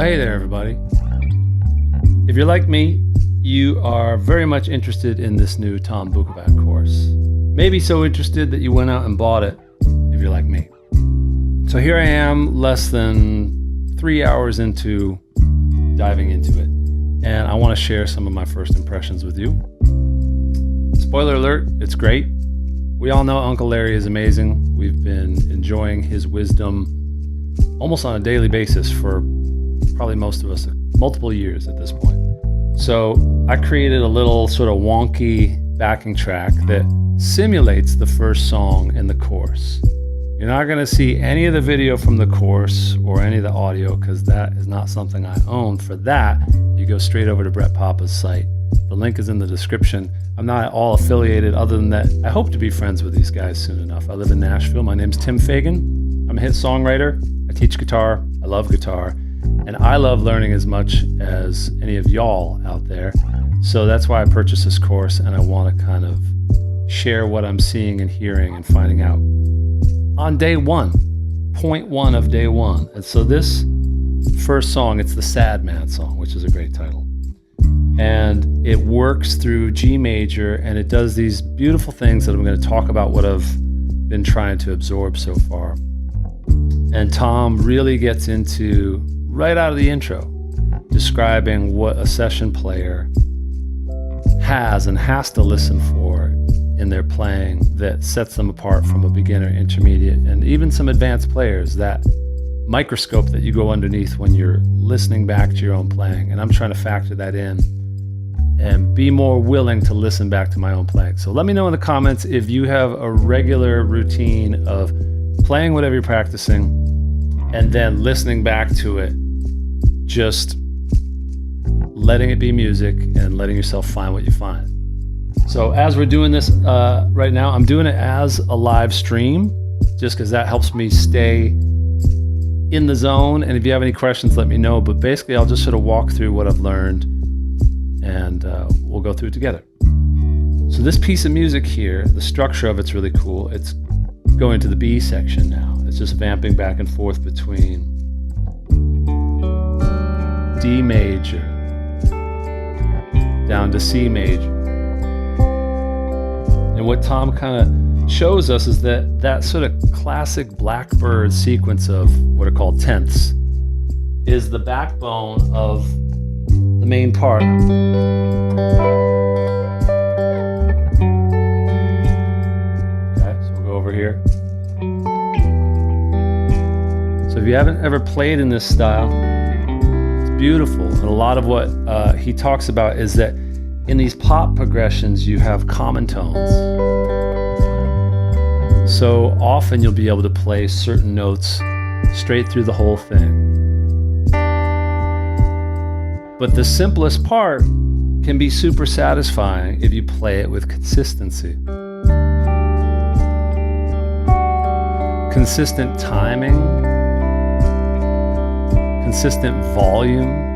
Hey there, everybody. If you're like me, you are very much interested in this new Tom Bukovac course. Maybe so interested that you went out and bought it, if you're like me. So here I am, less than 3 hours into diving into it, and I want to share some of my first impressions with you. Spoiler alert, it's great. We all know Uncle Larry is amazing. We've been enjoying his wisdom almost on a daily basis for probably most of us multiple years at this point. So I created a little sort of wonky backing track that simulates the first song in the course. You're not going to see any of the video from the course or any of the audio because that is not something I own. For that, you go straight over to Brett Papa's site. The link is in the description. I'm not at all affiliated other than that I hope to be friends with these guys soon enough. I live in Nashville. My name's Tim Fagan. I'm a hit songwriter. I teach guitar. I love guitar. And I love learning as much as any of y'all out there. So that's why I purchased this course, and I want to kind of share what I'm seeing and hearing and finding out. On day one, point one of day one. And so this first song, it's the Sad Man song, which is a great title. And it works through G major, and it does these beautiful things that I'm going to talk about what I've been trying to absorb so far. And Tom really gets into, right out of the intro, describing what a session player has and has to listen for in their playing that sets them apart from a beginner, intermediate, and even some advanced players, that microscope that you go underneath when you're listening back to your own playing. And I'm trying to factor that in and be more willing to listen back to my own playing. So let me know in the comments if you have a regular routine of playing whatever you're practicing and then listening back to it, just letting it be music and letting yourself find what you find. So as we're doing this right now, I'm doing it as a live stream just because that helps me stay in the zone. And if you have any questions, let me know. But basically, I'll just sort of walk through what I've learned and we'll go through it together. So this piece of music here, the structure of it's really cool. It's going to the B section now. It's just vamping back and forth between D major down to C major. And what Tom kind of shows us is that that sort of classic Blackbird sequence of what are called tenths is the backbone of the main part. Okay, so we'll go over here. So if you haven't ever played in this style, it's beautiful. And a lot of what he talks about is that in these pop progressions, you have common tones. So often you'll be able to play certain notes straight through the whole thing. But the simplest part can be super satisfying if you play it with consistency. Consistent timing, consistent volume,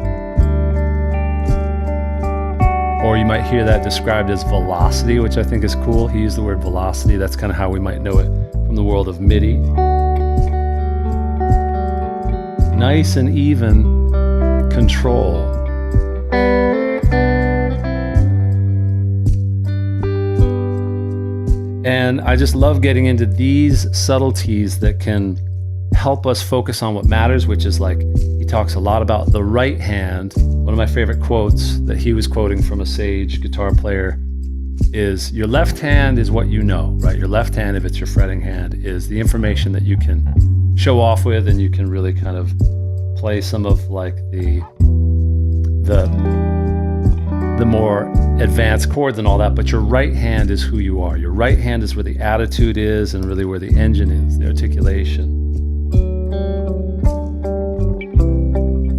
or you might hear that described as velocity, which I think is cool. He used the word velocity. That's kind of how we might know it from the world of MIDI. Nice and even control. And I just love getting into these subtleties that can help us focus on what matters, which is, like, he talks a lot about the right hand. One of my favorite quotes that he was quoting from a sage guitar player is, your left hand is what you know, right? Your left hand, if it's your fretting hand, is the information that you can show off with, and you can really kind of play some of like the more advanced chords and all that. But your right hand is who you are. Your right hand is where the attitude is and really where the engine is, the articulation.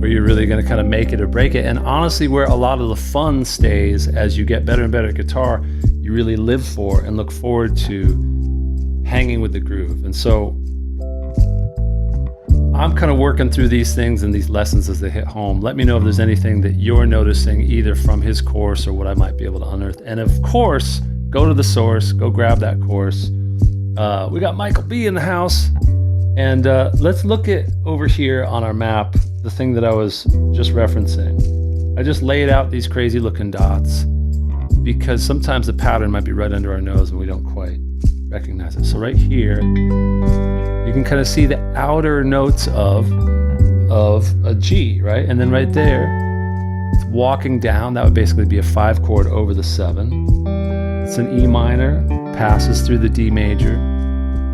Where you're really going to kind of make it or break it. And honestly, where a lot of the fun stays as you get better and better at guitar, you really live for and look forward to hanging with the groove. And so I'm kind of working through these things and these lessons as they hit home. Let me know if there's anything that you're noticing either from his course or what I might be able to unearth. And of course, go to the source, go grab that course. We got Michael B in the house. And let's look at over here on our map the thing that I was just referencing. I just laid out these crazy looking dots because sometimes the pattern might be right under our nose and we don't quite recognize it. So right here, you can kind of see the outer notes of a G, right? And then right there, it's walking down. That would basically be a 5 chord over the 7. It's an E minor, passes through the D major,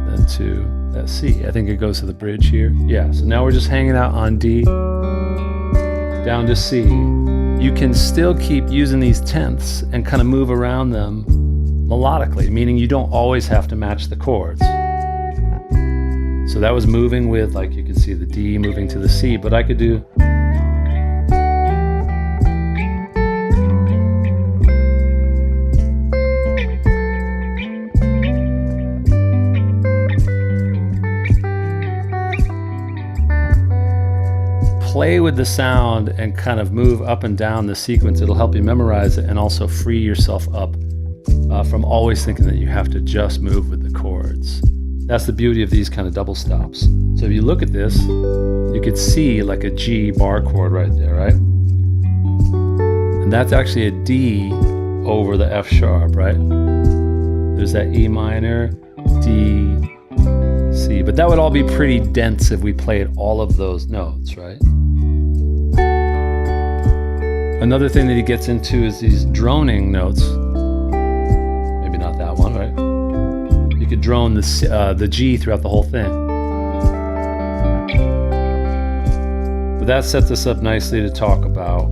then to that C. I think it goes to the bridge here. Yeah, so now we're just hanging out on D, down to C. You can still keep using these tenths and kind of move around them melodically, meaning you don't always have to match the chords. So that was moving with, like you can see the D moving to the C, but I could do play with the sound and kind of move up and down the sequence. It'll help you memorize it and also free yourself up from always thinking that you have to just move with the chords. That's the beauty of these kind of double stops. So if you look at this, you could see like a G bar chord right there, right? And that's actually a D over the F sharp, right? There's that E minor, D, C, but that would all be pretty dense if we played all of those notes, right? Another thing that he gets into is these droning notes. Maybe not that one, right? You could drone the G throughout the whole thing. But that sets us up nicely to talk about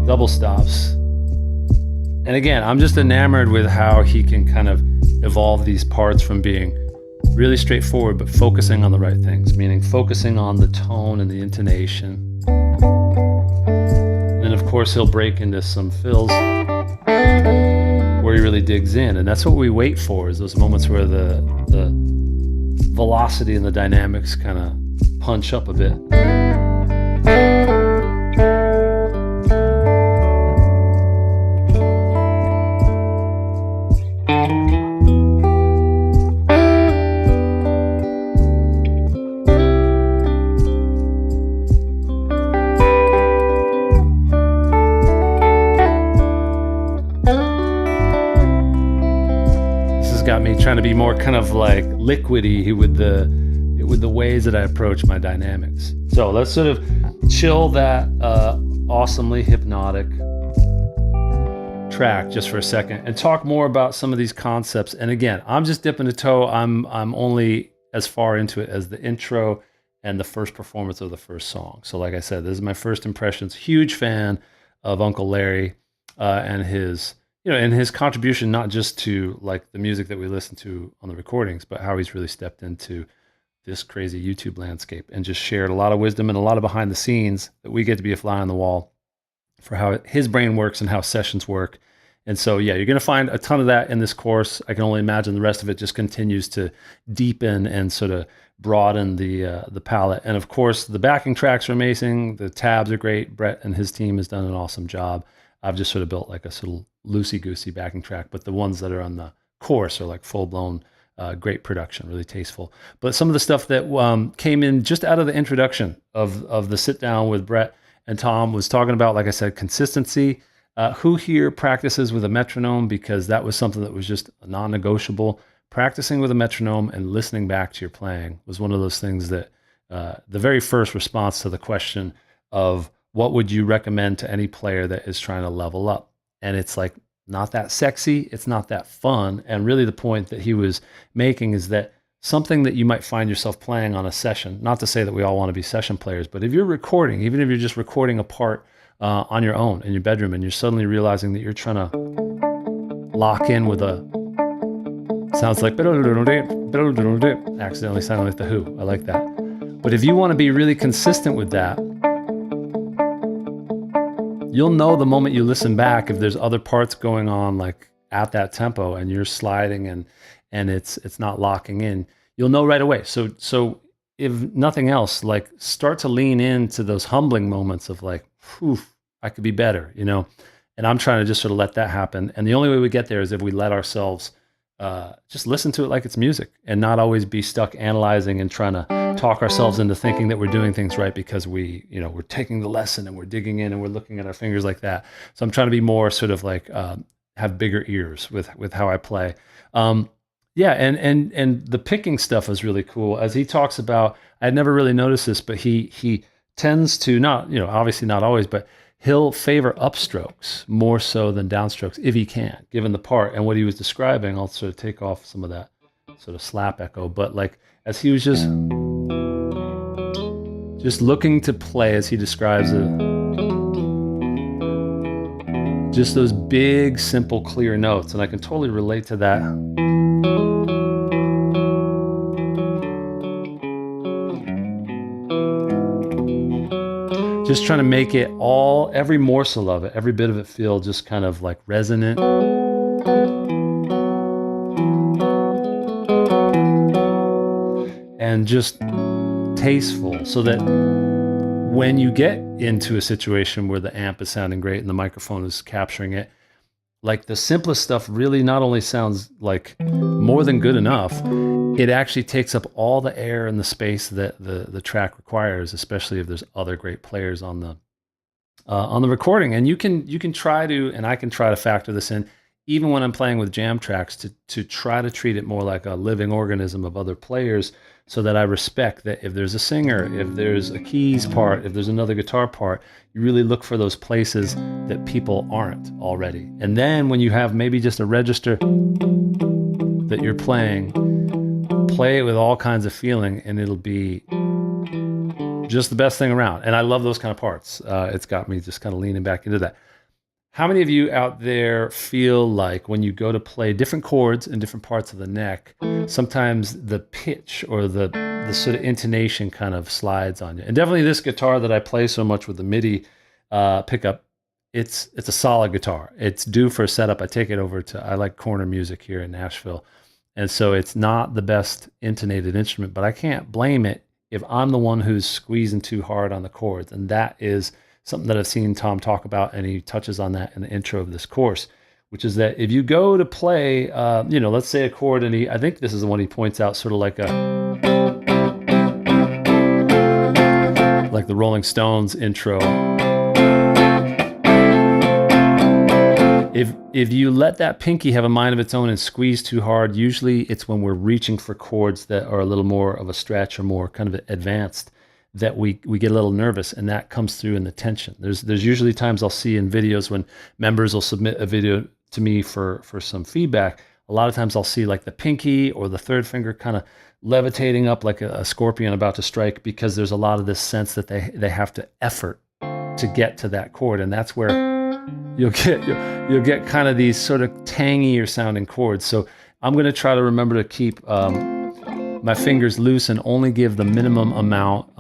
double stops. And again, I'm just enamored with how he can kind of evolve these parts from being really straightforward, but focusing on the right things, meaning focusing on the tone and the intonation. And of course, he'll break into some fills where he really digs in. And that's what we wait for, is those moments where the velocity and the dynamics kind of punch up a bit. Got me trying to be more kind of like liquidy with the ways that I approach my dynamics. So let's sort of chill that awesomely hypnotic track just for a second and talk more about some of these concepts. And again, I'm just dipping a toe. I'm only as far into it as the intro and the first performance of the first song. So like I said, this is my first impressions. Huge fan of Uncle Larry and his contribution, not just to like the music that we listen to on the recordings, but how he's really stepped into this crazy YouTube landscape and just shared a lot of wisdom and a lot of behind the scenes that we get to be a fly on the wall for how his brain works and how sessions work. And so, yeah, you're going to find a ton of that in this course. I can only imagine the rest of it just continues to deepen and sort of broaden the palette. And of course, the backing tracks are amazing. The tabs are great. Brett and his team has done an awesome job. I've just sort of built like a sort of loosey-goosey backing track, but the ones that are on the course are like full-blown, great production, really tasteful. But some of the stuff that came in just out of the introduction of the sit-down with Brett and Tom was talking about, like I said, consistency. Who here practices with a metronome? Because that was something that was just non-negotiable. Practicing with a metronome and listening back to your playing was one of those things that the very first response to the question of what would you recommend to any player that is trying to level up? And it's like, not that sexy, it's not that fun. And really the point that he was making is that something that you might find yourself playing on a session, not to say that we all want to be session players, but if you're recording, even if you're just recording a part on your own in your bedroom and you're suddenly realizing that you're trying to lock in with a, sounds like, accidentally sounding like the Who, I like that. But if you want to be really consistent with that, you'll know the moment you listen back if there's other parts going on like at that tempo and you're sliding and it's not locking in. You'll know right away. So if nothing else, like start to lean into those humbling moments of like, whew, I could be better, you know? And I'm trying to just sort of let that happen. And the only way we get there is if we let ourselves just listen to it like it's music and not always be stuck analyzing and trying to talk ourselves into thinking that we're doing things right because we're taking the lesson and we're digging in and we're looking at our fingers like that. So I'm trying to be more sort of like have bigger ears with how I play. Yeah, and the picking stuff is really cool. As he talks about, I'd never really noticed this, but he tends to not, obviously not always, but he'll favor upstrokes more so than downstrokes if he can, given the part. And what he was describing, I'll sort of take off some of that sort of slap echo, but like as he was just looking to play, as he describes it, just those big, simple, clear notes. And I can totally relate to that. Just trying to make it every morsel of it, every bit of it feel just kind of like resonant. And just tasteful, so that when you get into a situation where the amp is sounding great and the microphone is capturing it, like the simplest stuff really not only sounds like more than good enough, it actually takes up all the air and the space that the track requires, especially if there's other great players on the recording. And you can try to, and I can try to factor this in, even when I'm playing with jam tracks, to try to treat it more like a living organism of other players, so that I respect that if there's a singer, if there's a keys part, if there's another guitar part, you really look for those places that people aren't already. And then when you have maybe just a register that you're playing, play it with all kinds of feeling, and it'll be just the best thing around. And I love those kind of parts. It's got me just kind of leaning back into that. How many of you out there feel like when you go to play different chords in different parts of the neck, sometimes the pitch or the sort of intonation kind of slides on you? And definitely this guitar that I play so much with the MIDI pickup, it's a solid guitar. It's due for a setup. I take it over I like corner music here in Nashville. And so it's not the best intonated instrument, but I can't blame it if I'm the one who's squeezing too hard on the chords. And that is something that I've seen Tom talk about, and he touches on that in the intro of this course, which is that if you go to play, let's say a chord, and I think this is the one he points out, sort of like the Rolling Stones intro. If you let that pinky have a mind of its own and squeeze too hard, usually it's when we're reaching for chords that are a little more of a stretch or more kind of advanced, that we get a little nervous, and that comes through in the tension. There's usually times I'll see in videos when members will submit a video to me for some feedback. A lot of times I'll see like the pinky or the third finger kind of levitating up like a scorpion about to strike, because there's a lot of this sense that they have to effort to get to that chord, and that's where you'll get kind of these sort of tangier sounding chords. So I'm going to try to remember to keep my fingers loose and only give the minimum amount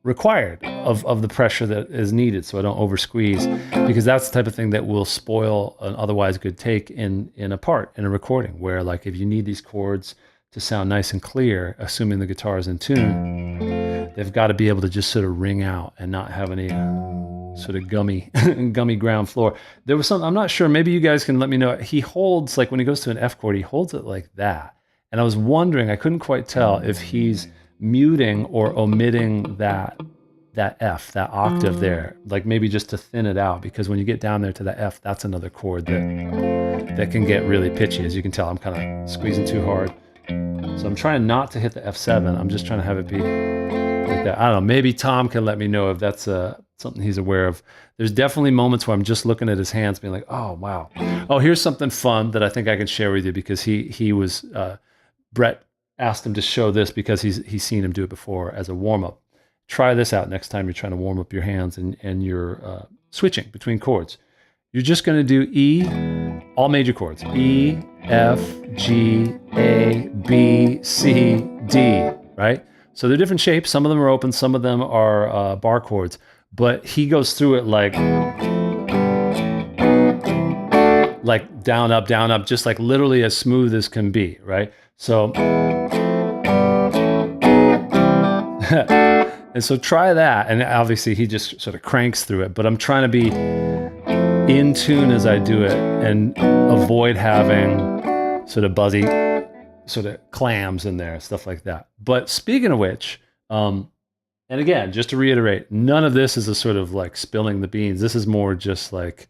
required of the pressure that is needed, so I don't over squeeze, because that's the type of thing that will spoil an otherwise good take in a recording, where like if you need these chords to sound nice and clear, assuming the guitar is in tune, they've got to be able to just sort of ring out and not have any sort of gummy ground floor. There was something, I'm not sure, maybe you guys can let me know. He holds, like when he goes to an F chord, he holds it like that. And I was wondering, I couldn't quite tell if he's muting or omitting that F, that octave there, like maybe just to thin it out, because when you get down there to the F, that's another chord that can get really pitchy. As you can tell, I'm kind of squeezing too hard. So I'm trying not to hit the F7. I'm just trying to have it be like that. I don't know, maybe Tom can let me know if that's something he's aware of. There's definitely moments where I'm just looking at his hands being like, oh, wow. Oh, here's something fun that I think I can share with you, because he was... Brett asked him to show this because he's seen him do it before as a warm-up. Try this out next time you're trying to warm up your hands and you're switching between chords. You're just going to do E, all major chords. E, F, G, A, B, C, D, right? So they're different shapes. Some of them are open, some of them are bar chords. But he goes through it like down, up, just like literally as smooth as can be, right? So, and so try that. And obviously he just sort of cranks through it, but I'm trying to be in tune as I do it and avoid having sort of buzzy sort of clams in there, stuff like that. But speaking of which, And again, just to reiterate, none of this is a sort of like spilling the beans. This is more just like,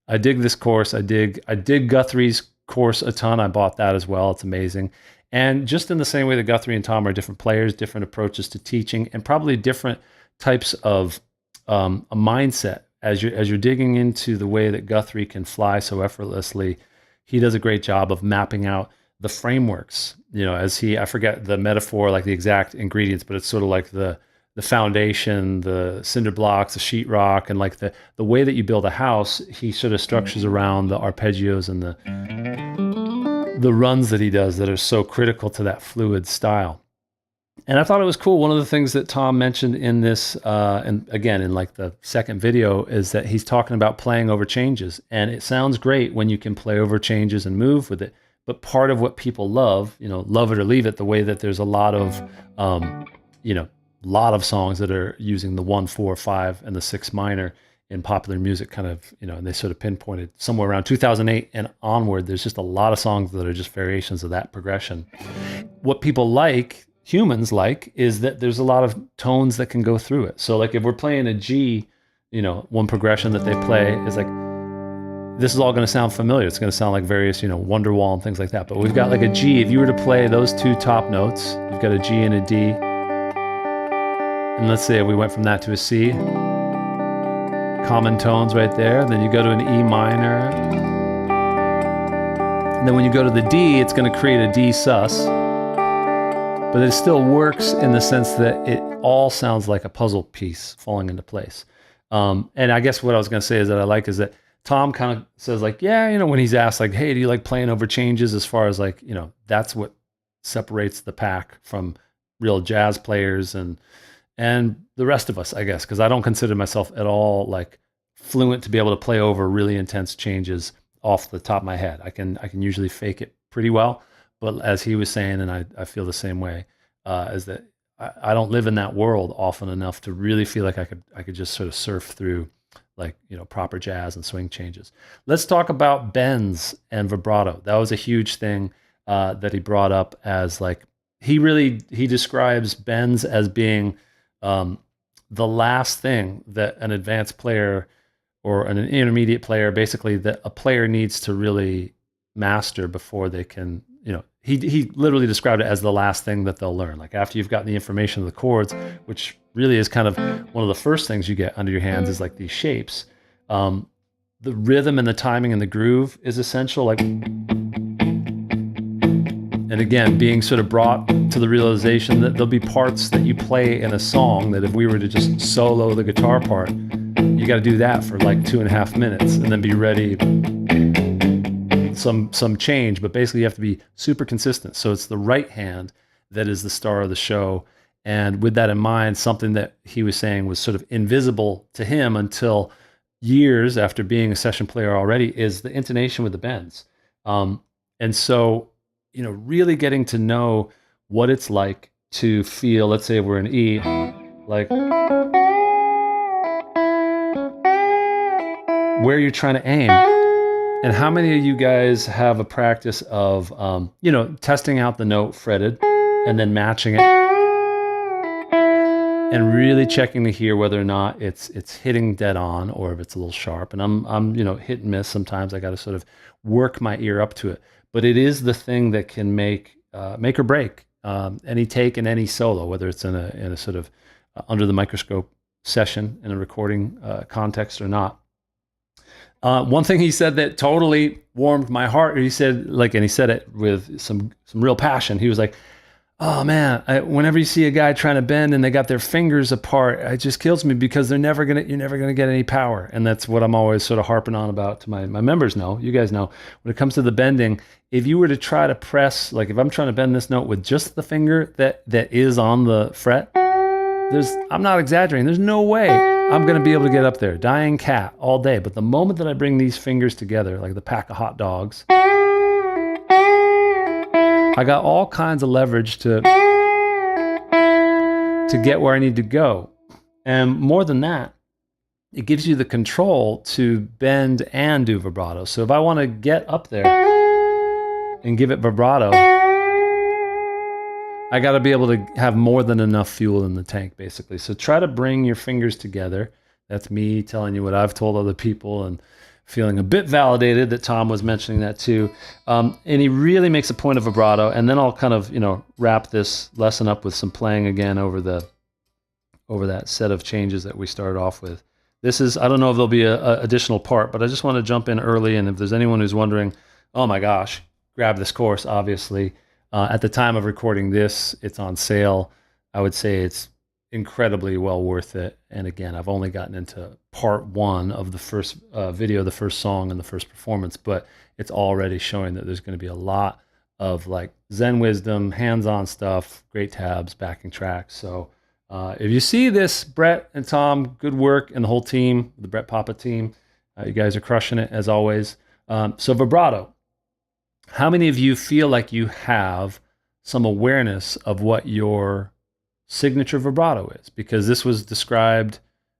I dig this course. I dig Guthrie's course a ton. I bought that as well. It's amazing. And just in the same way that Guthrie and Tom are different players, different approaches to teaching, and probably different types of a mindset. As you're digging into the way that Guthrie can fly so effortlessly, he does a great job of mapping out the frameworks. I forget the metaphor, like the exact ingredients, but it's sort of like the foundation, the cinder blocks, the sheetrock, and like the way that you build a house. He sort of structures around the arpeggios and the runs that he does that are so critical to that fluid style. And I thought it was cool. One of the things that Tom mentioned in this, and again, in like the second video, is that he's talking about playing over changes. And it sounds great when you can play over changes and move with it. But part of what people love, love it or leave it, the way that there's a lot of, songs that are using the 1, 4, 5, and the 6 minor in popular music, kind of, and they sort of pinpointed somewhere around 2008 and onward. There's just a lot of songs that are just variations of that progression. What people like, humans like, is that there's a lot of tones that can go through it. So like if we're playing a G, one progression that they play is like, this is all going to sound familiar. It's going to sound like various, Wonderwall and things like that. But we've got like a G. If you were to play those two top notes, you've got a G and a D. And let's say we went from that to a C. Common tones right there. Then you go to an E minor. And then when you go to the D, it's going to create a D sus. But it still works in the sense that it all sounds like a puzzle piece falling into place. And I guess what I was going to say is that Tom kind of says like, yeah, when he's asked like, hey, do you like playing over changes, as far as like, that's what separates the pack from real jazz players and the rest of us, I guess, because I don't consider myself at all like fluent to be able to play over really intense changes off the top of my head. I can usually fake it pretty well. But as he was saying, and I feel the same way, is that I don't live in that world often enough to really feel like I could just sort of surf through like, proper jazz and swing changes. Let's talk about bends and vibrato. That was a huge thing that he brought up, as like, he describes bends as being the last thing that an advanced player or an intermediate player, basically, that a player needs to really master before they can, he literally described it as the last thing that they'll learn. Like after you've gotten the information of the chords, which really is kind of one of the first things you get under your hands, is like these shapes. The rhythm and the timing and the groove is essential. Like, and again, being sort of brought to the realization that there'll be parts that you play in a song that if we were to just solo the guitar part, you got to do that for like 2.5 minutes and then be ready. Some change, but basically you have to be super consistent. So it's the right hand that is the star of the show. And with that in mind, something that he was saying was sort of invisible to him until years after being a session player already, is the intonation with the bends. And so, really getting to know what it's like to feel, let's say we're in E, like where you're trying to aim. And how many of you guys have a practice of, testing out the note fretted and then matching it and really checking to hear whether or not it's hitting dead on or if it's a little sharp. And I'm hit and miss sometimes. I got to sort of work my ear up to it. But it is the thing that can make or break any take and any solo, whether it's in a sort of under the microscope session in a recording context or not. One thing he said that totally warmed my heart, he said it with some real passion. He was like, oh man, whenever you see a guy trying to bend and they got their fingers apart, it just kills me, because you're never going to get any power. And that's what I'm always sort of harping on about to my members know, you guys know, when it comes to the bending, if you were to try to press, like if I'm trying to bend this note with just the finger that is on the fret, I'm not exaggerating, there's no way I'm going to be able to get up there. Dying cat all day. But the moment that I bring these fingers together, like the pack of hot dogs, I got all kinds of leverage to get where I need to go. And more than that, it gives you the control to bend and do vibrato. So if I want to get up there and give it vibrato, I got to be able to have more than enough fuel in the tank, basically. So try to bring your fingers together. That's me telling you what I've told other people and feeling a bit validated that Tom was mentioning that too. And he really makes a point of vibrato. And then I'll kind of, wrap this lesson up with some playing again over that set of changes that we started off with. This is, I don't know if there'll be a additional part, but I just want to jump in early. And if there's anyone who's wondering, oh my gosh, grab this course, obviously. At the time of recording this, it's on sale. I would say it's incredibly well worth it. And again, I've only gotten into part one of the first video, the first song and the first performance, but it's already showing that there's going to be a lot of like Zen wisdom, hands-on stuff, great tabs, backing tracks. So if you see this, Brett and Tom, good work, and the whole team, the Brett Papa team, you guys are crushing it as always. So vibrato. How many of you feel like you have some awareness of what your signature vibrato is? Because this was described,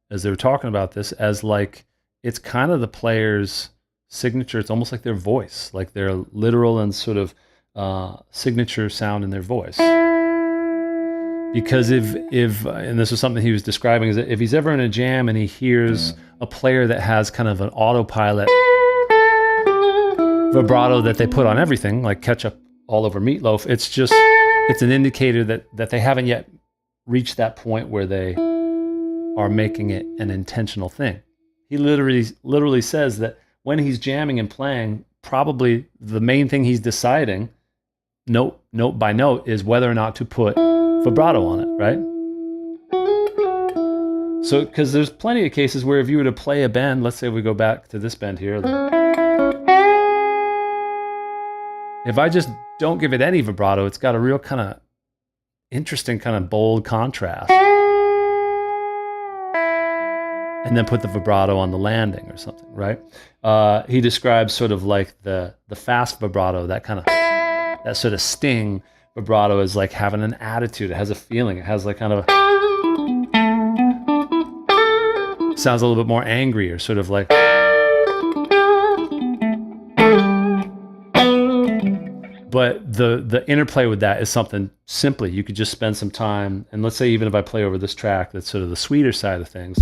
as they were talking about this, as like it's kind of the player's signature. It's almost like their voice, like their literal and sort of signature sound in their voice. Because if and this was something he was describing, is that if he's ever in a jam and he hears a player that has kind of an autopilot vibrato that they put on everything, like ketchup all over meatloaf, it's an indicator that they haven't yet reached that point where they are making it an intentional thing. He literally says that when he's jamming and playing, probably the main thing he's deciding, note by note, is whether or not to put vibrato on it, right? So, because there's plenty of cases where if you were to play a bend, let's say we go back to this bend here, if I just don't give it any vibrato, it's got a real kind of interesting, kind of bold contrast. And then put the vibrato on the landing or something, right? He describes sort of like the fast vibrato, that sort of sting vibrato is like having an attitude. It has a feeling. It has like kind of sounds a little bit more angry, or sort of like. But the interplay with that is something simply you could just spend some time, and let's say even if I play over this track that's sort of the sweeter side of things,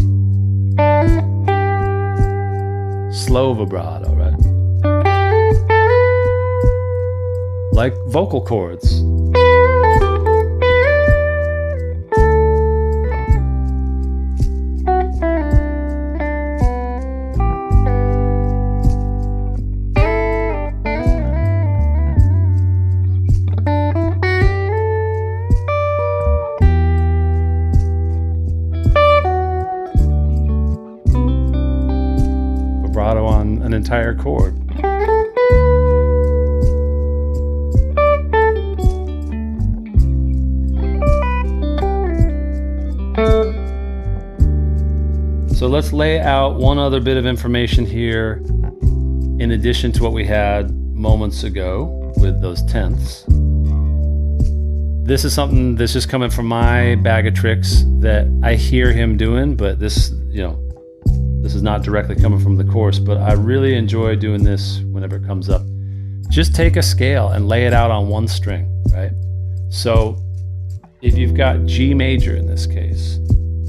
slow vibrato, right? Like vocal cords. Vibrato on an entire chord. So let's lay out one other bit of information here in addition to what we had moments ago with those tenths. This is something that's just coming from my bag of tricks that I hear him doing, but this is not directly coming from the course, but I really enjoy doing this whenever it comes up. Just take a scale and lay it out on one string, right? So if you've got G major in this case,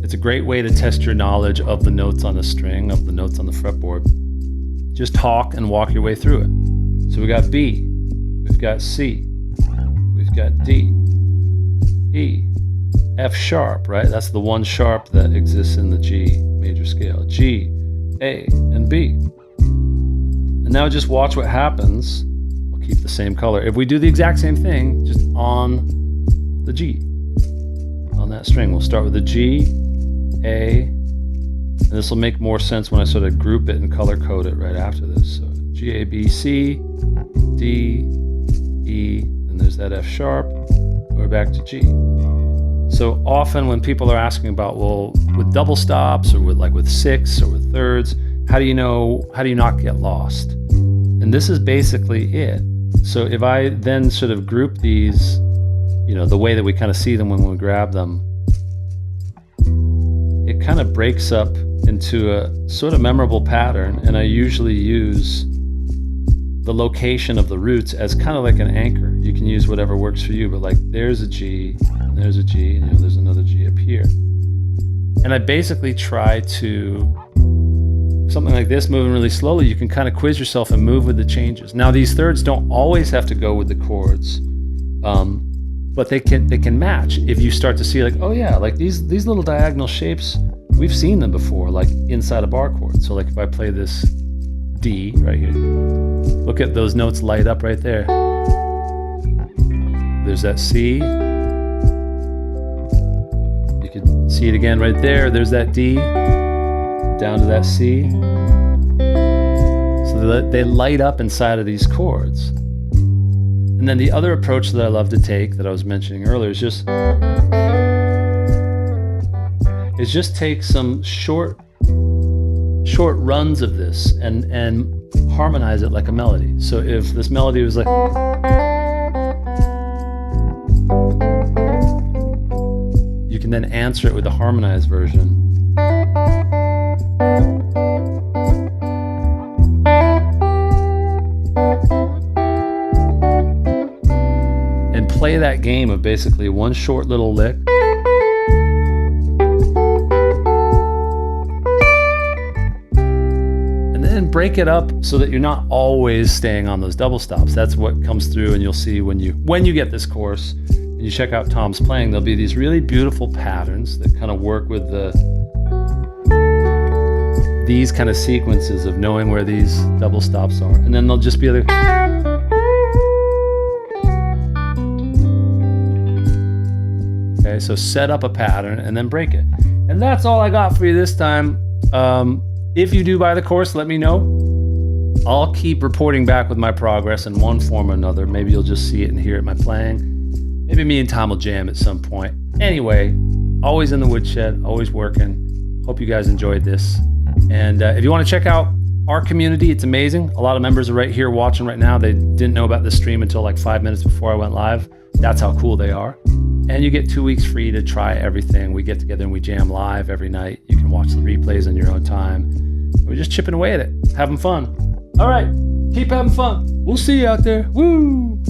it's a great way to test your knowledge of the notes on a string, of the notes on the fretboard. Just talk and walk your way through it. So we got B, we've got C, we've got D, E, F sharp, right? That's the one sharp that exists in the G major scale. G, A, and B. And now just watch what happens. We'll keep the same color. If we do the exact same thing, just on the G, on that string, we'll start with the G, A, and this will make more sense when I sort of group it and color code it right after this. So G, A, B, C, D, E, and there's that F sharp. We're back to G. So often when people are asking about, well, with double stops or with sixths or with thirds, how do you not get lost? And this is basically it. So if I then sort of group these, the way that we kind of see them when we grab them, it kind of breaks up into a sort of memorable pattern. And I usually use the location of the roots as kind of like an anchor. You can use whatever works for you, but like there's a G, and there's a G, and there's another G up here. And I basically try to, something like this, moving really slowly, you can kind of quiz yourself and move with the changes. Now these thirds don't always have to go with the chords, but they can match if you start to see like, oh yeah, like these little diagonal shapes, we've seen them before, like inside a bar chord. So like if I play this D right here, look at those notes light up right there. There's that C. You can see it again right there. There's that D, down to that C. So they light up inside of these chords. And then the other approach that I love to take, that I was mentioning earlier, is just take some short runs of this and harmonize it like a melody. So if this melody was like, you can then answer it with a harmonized version. And play that game of basically one short little lick. And then break it up so that you're not always staying on those double stops. That's what comes through, and you'll see when you get this course and you check out Tom's playing, there'll be these really beautiful patterns that kind of work with these kind of sequences of knowing where these double stops are. And then they'll just be like, okay, so set up a pattern and then break it. And that's all I got for you this time. If you do buy the course, let me know. I'll keep reporting back with my progress in one form or another. Maybe you'll just see it and hear it in my playing. Maybe me and Tom will jam at some point. Anyway, always in the woodshed, always working. Hope you guys enjoyed this. And if you want to check out our community, it's amazing. A lot of members are right here watching right now. They didn't know about this stream until like 5 minutes before I went live. That's how cool they are. And you get 2 weeks free to try everything. We get together and we jam live every night. You can watch the replays in your own time. We're just chipping away at it, having fun. All right, keep having fun. We'll see you out there. Woo!